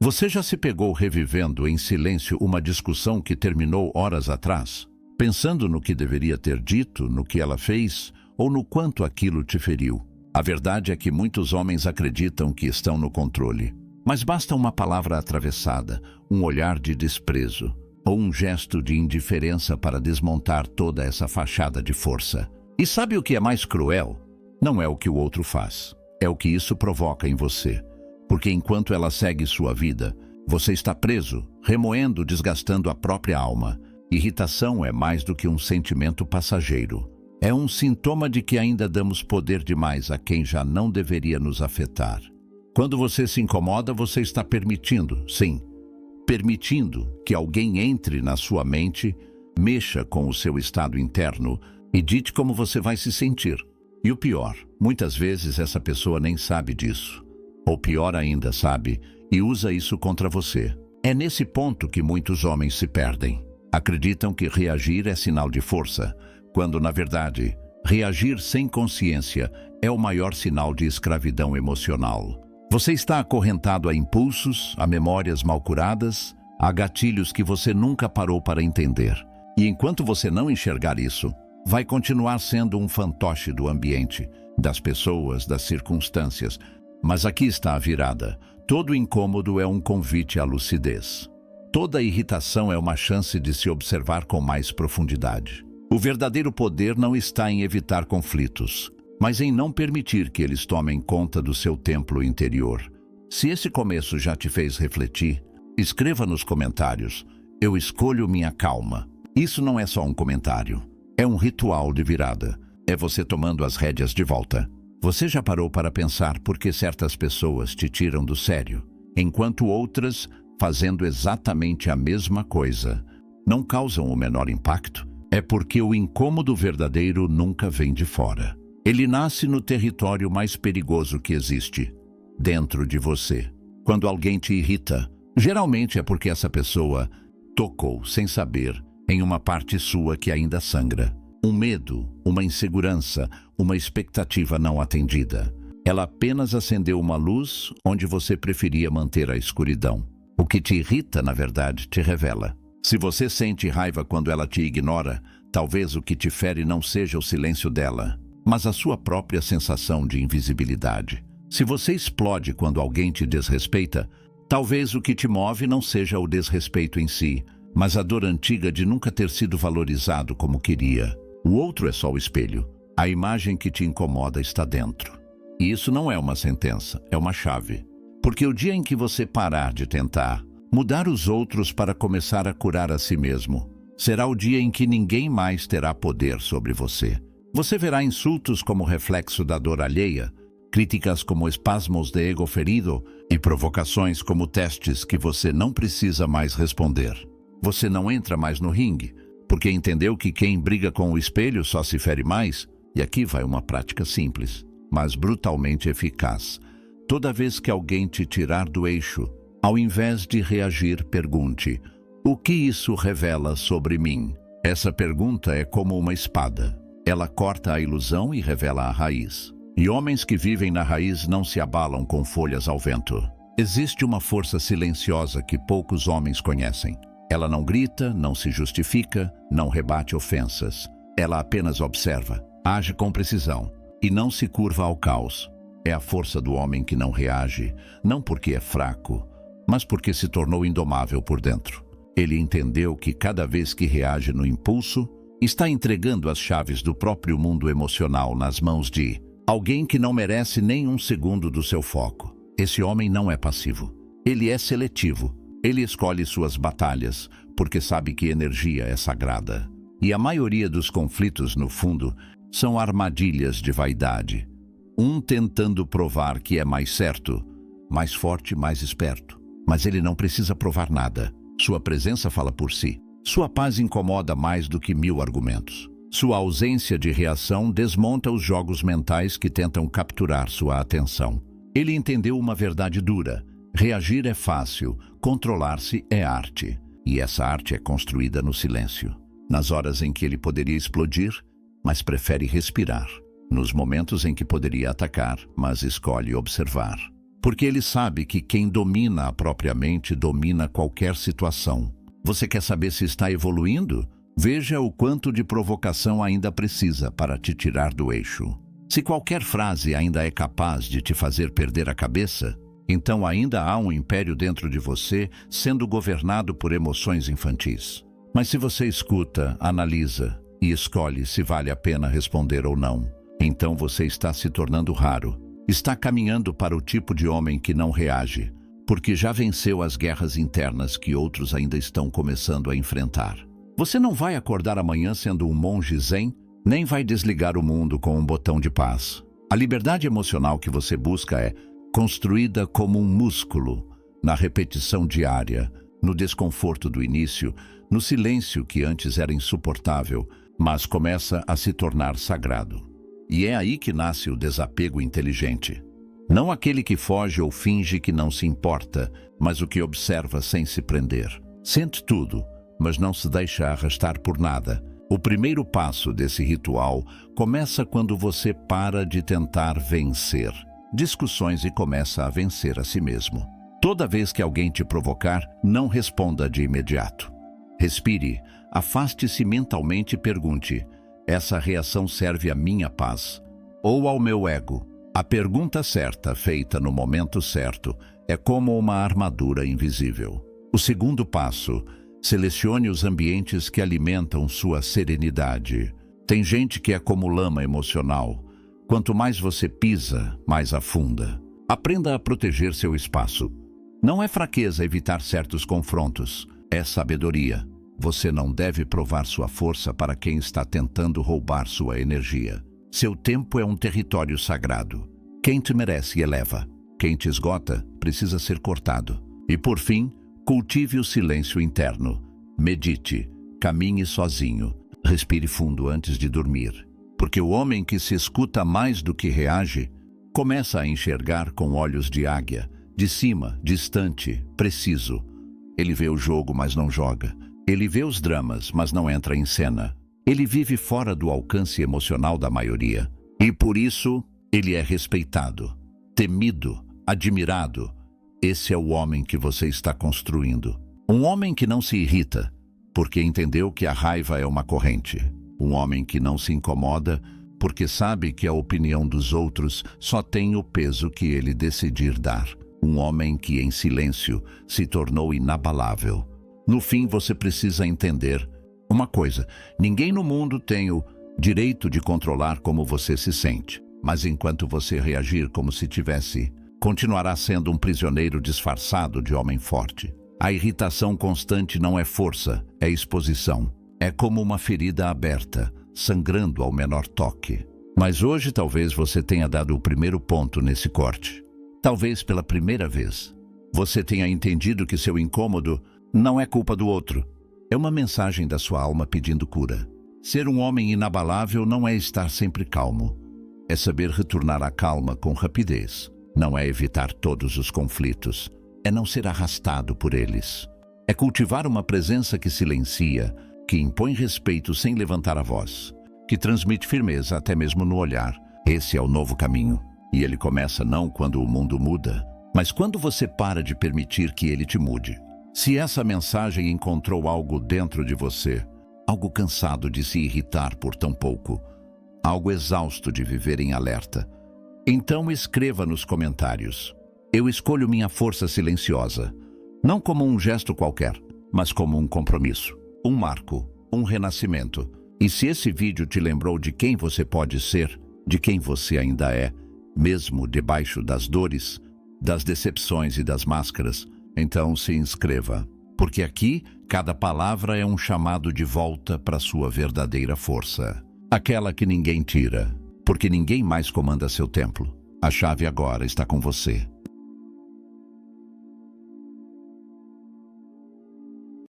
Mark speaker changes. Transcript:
Speaker 1: Você já se pegou revivendo em silêncio uma discussão que terminou horas atrás, pensando no que deveria ter dito, no que ela fez ou no quanto aquilo te feriu? A verdade é que muitos homens acreditam que estão no controle, mas basta uma palavra atravessada, um olhar de desprezo ou um gesto de indiferença para desmontar toda essa fachada de força. E sabe o que é mais cruel? Não é o que o outro faz, é o que isso provoca em você. Porque enquanto ela segue sua vida, você está preso, remoendo, desgastando a própria alma. Irritação é mais do que um sentimento passageiro. É um sintoma de que ainda damos poder demais a quem já não deveria nos afetar. Quando você se incomoda, você está permitindo, sim, permitindo que alguém entre na sua mente, mexa com o seu estado interno e dite como você vai se sentir. E o pior, muitas vezes essa pessoa nem sabe disso. Ou pior ainda, sabe, e usa isso contra você. É nesse ponto que muitos homens se perdem. Acreditam que reagir é sinal de força, quando, na verdade, reagir sem consciência é o maior sinal de escravidão emocional. Você está acorrentado a impulsos, a memórias mal curadas, a gatilhos que você nunca parou para entender. E enquanto você não enxergar isso, vai continuar sendo um fantoche do ambiente, das pessoas, das circunstâncias. Mas aqui está a virada. Todo incômodo é um convite à lucidez. Toda irritação é uma chance de se observar com mais profundidade. O verdadeiro poder não está em evitar conflitos, mas em não permitir que eles tomem conta do seu templo interior. Se esse começo já te fez refletir, escreva nos comentários: eu escolho minha calma. Isso não é só um comentário, é um ritual de virada. É você tomando as rédeas de volta. Você já parou para pensar por que certas pessoas te tiram do sério, enquanto outras, fazendo exatamente a mesma coisa, não causam o menor impacto? É porque o incômodo verdadeiro nunca vem de fora. Ele nasce no território mais perigoso que existe, dentro de você. Quando alguém te irrita, geralmente é porque essa pessoa tocou, sem saber, em uma parte sua que ainda sangra. Um medo, uma insegurança, uma expectativa não atendida. Ela apenas acendeu uma luz onde você preferia manter a escuridão. O que te irrita, na verdade, te revela. Se você sente raiva quando ela te ignora, talvez o que te fere não seja o silêncio dela, mas a sua própria sensação de invisibilidade. Se você explode quando alguém te desrespeita, talvez o que te move não seja o desrespeito em si, mas a dor antiga de nunca ter sido valorizado como queria. O outro é só o espelho. A imagem que te incomoda está dentro. E isso não é uma sentença, é uma chave. Porque o dia em que você parar de tentar mudar os outros para começar a curar a si mesmo, será o dia em que ninguém mais terá poder sobre você. Você verá insultos como reflexo da dor alheia, críticas como espasmos de ego ferido e provocações como testes que você não precisa mais responder. Você não entra mais no ringue, porque entendeu que quem briga com o espelho só se fere mais. E aqui vai uma prática simples, mas brutalmente eficaz. Toda vez que alguém te tirar do eixo, ao invés de reagir, pergunte: o que isso revela sobre mim? Essa pergunta é como uma espada. Ela corta a ilusão e revela a raiz. E homens que vivem na raiz não se abalam com folhas ao vento. Existe uma força silenciosa que poucos homens conhecem. Ela não grita, não se justifica, não rebate ofensas. Ela apenas observa, age com precisão e não se curva ao caos. É a força do homem que não reage, não porque é fraco, mas porque se tornou indomável por dentro. Ele entendeu que cada vez que reage no impulso, está entregando as chaves do próprio mundo emocional nas mãos de alguém que não merece nem um segundo do seu foco. Esse homem não é passivo. Ele é seletivo. Ele escolhe suas batalhas, porque sabe que energia é sagrada. E a maioria dos conflitos, no fundo, são armadilhas de vaidade. Um tentando provar que é mais certo, mais forte, mais esperto. Mas ele não precisa provar nada. Sua presença fala por si. Sua paz incomoda mais do que 1000 argumentos. Sua ausência de reação desmonta os jogos mentais que tentam capturar sua atenção. Ele entendeu uma verdade dura. Reagir é fácil, controlar-se é arte. E essa arte é construída no silêncio. Nas horas em que ele poderia explodir, mas prefere respirar. Nos momentos em que poderia atacar, mas escolhe observar. Porque ele sabe que quem domina a própria mente domina qualquer situação. Você quer saber se está evoluindo? Veja o quanto de provocação ainda precisa para te tirar do eixo. Se qualquer frase ainda é capaz de te fazer perder a cabeça, então ainda há um império dentro de você sendo governado por emoções infantis. Mas se você escuta, analisa e escolhe se vale a pena responder ou não, então você está se tornando raro. Está caminhando para o tipo de homem que não reage, porque já venceu as guerras internas que outros ainda estão começando a enfrentar. Você não vai acordar amanhã sendo um monge zen, nem vai desligar o mundo com um botão de paz. A liberdade emocional que você busca é construída como um músculo, na repetição diária, no desconforto do início, no silêncio que antes era insuportável, mas começa a se tornar sagrado. E é aí que nasce o desapego inteligente. Não aquele que foge ou finge que não se importa, mas o que observa sem se prender. Sente tudo, mas não se deixa arrastar por nada. O primeiro passo desse ritual começa quando você para de tentar vencer discussões e começa a vencer a si mesmo. Toda vez que alguém te provocar, não responda de imediato. Respire, afaste-se mentalmente e pergunte: essa reação serve à minha paz ou ao meu ego? A pergunta certa, feita no momento certo, é como uma armadura invisível. O segundo passo: selecione os ambientes que alimentam sua serenidade. Tem gente que é como lama emocional. Quanto mais você pisa, mais afunda. Aprenda a proteger seu espaço. Não é fraqueza evitar certos confrontos, é sabedoria. Você não deve provar sua força para quem está tentando roubar sua energia. Seu tempo é um território sagrado. Quem te merece eleva. Quem te esgota precisa ser cortado. E por fim, cultive o silêncio interno. Medite, caminhe sozinho, respire fundo antes de dormir. Porque o homem que se escuta mais do que reage, começa a enxergar com olhos de águia, de cima, distante, preciso. Ele vê o jogo, mas não joga. Ele vê os dramas, mas não entra em cena. Ele vive fora do alcance emocional da maioria. E por isso, ele é respeitado, temido, admirado. Esse é o homem que você está construindo. Um homem que não se irrita, porque entendeu que a raiva é uma corrente. Um homem que não se incomoda, porque sabe que a opinião dos outros só tem o peso que ele decidir dar. Um homem que, em silêncio, se tornou inabalável. No fim, você precisa entender uma coisa: ninguém no mundo tem o direito de controlar como você se sente. Mas enquanto você reagir como se tivesse, continuará sendo um prisioneiro disfarçado de homem forte. A irritação constante não é força, é exposição. É como uma ferida aberta, sangrando ao menor toque. Mas hoje talvez você tenha dado o primeiro ponto nesse corte. Talvez pela primeira vez. Você tenha entendido que seu incômodo não é culpa do outro. É uma mensagem da sua alma pedindo cura. Ser um homem inabalável não é estar sempre calmo. É saber retornar à calma com rapidez. Não é evitar todos os conflitos. É não ser arrastado por eles. É cultivar uma presença que silencia, que impõe respeito sem levantar a voz, que transmite firmeza até mesmo no olhar. Esse é o novo caminho. E ele começa não quando o mundo muda, mas quando você para de permitir que ele te mude. Se essa mensagem encontrou algo dentro de você, algo cansado de se irritar por tão pouco, algo exausto de viver em alerta, então escreva nos comentários: eu escolho minha força silenciosa, não como um gesto qualquer, mas como um compromisso, um marco, um renascimento. E se esse vídeo te lembrou de quem você pode ser, de quem você ainda é, mesmo debaixo das dores, das decepções e das máscaras, então se inscreva, porque aqui cada palavra é um chamado de volta para sua verdadeira força. Aquela que ninguém tira, porque ninguém mais comanda seu templo. A chave agora está com você.